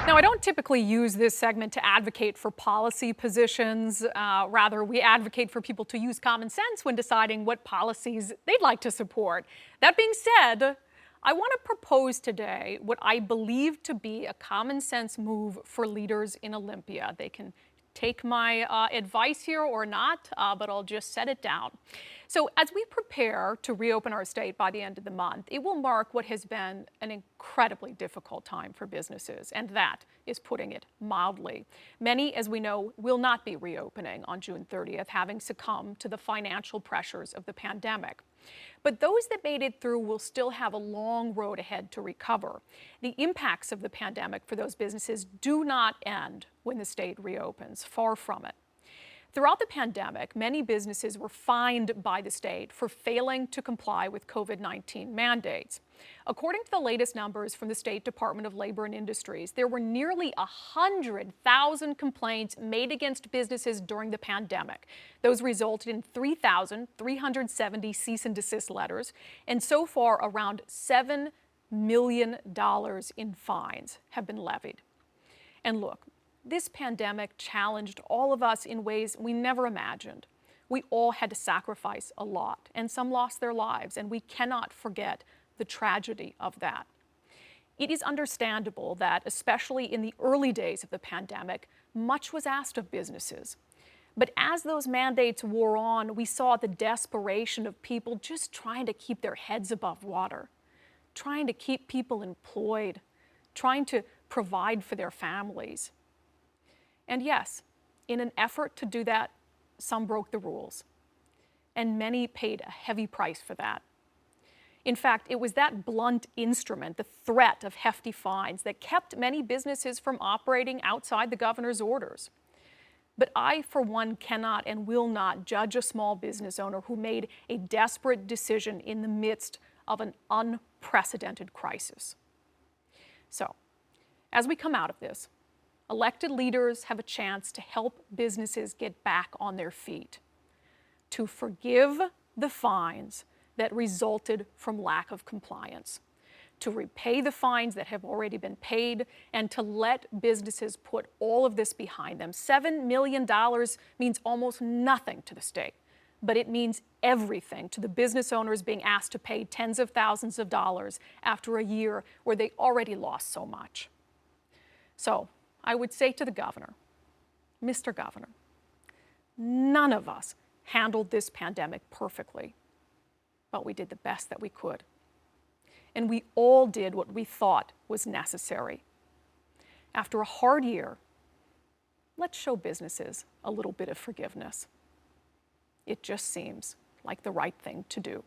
Now, I don't typically use this segment to advocate for policy positions. Rather, we advocate for people to use common sense when deciding what policies they'd like to support. That being said, I want to propose today what I believe to be a common sense move for leaders in Olympia. They can take my advice here or not, but I'll just set it down. So as we prepare to reopen our state by the end of the month, it will mark what has been an incredibly difficult time for businesses, and that is putting it mildly. Many, as we know, will not be reopening on June 30th, having succumbed to the financial pressures of the pandemic. But those that made it through will still have a long road ahead to recover. The impacts of the pandemic for those businesses do not end when the state reopens, far from it. Throughout the pandemic, many businesses were fined by the state for failing to comply with COVID-19 mandates. According to the latest numbers from the State Department of Labor and Industries, there were nearly 100,000 complaints made against businesses during the pandemic. Those resulted in 3,370 cease and desist letters, and so far around $7 million in fines have been levied. And look, this pandemic challenged all of us in ways we never imagined. We all had to sacrifice a lot, and some lost their lives, and we cannot forget the tragedy of that. It is understandable that, especially in the early days of the pandemic, much was asked of businesses. But as those mandates wore on, we saw the desperation of people just trying to keep their heads above water, trying to keep people employed, trying to provide for their families. And yes, in an effort to do that, some broke the rules, and many paid a heavy price for that. In fact, it was that blunt instrument, the threat of hefty fines, that kept many businesses from operating outside the governor's orders. But I, for one, cannot and will not judge a small business owner who made a desperate decision in the midst of an unprecedented crisis. So, as we come out of this, elected leaders have a chance to help businesses get back on their feet, to forgive the fines that resulted from lack of compliance, to repay the fines that have already been paid, and to let businesses put all of this behind them. $7 million means almost nothing to the state, but it means everything to the business owners being asked to pay tens of thousands of dollars after a year where they already lost so much. So, I would say to the governor, Mr. Governor, none of us handled this pandemic perfectly, but we did the best that we could. And we all did what we thought was necessary. After a hard year, let's show businesses a little bit of forgiveness. It just seems like the right thing to do.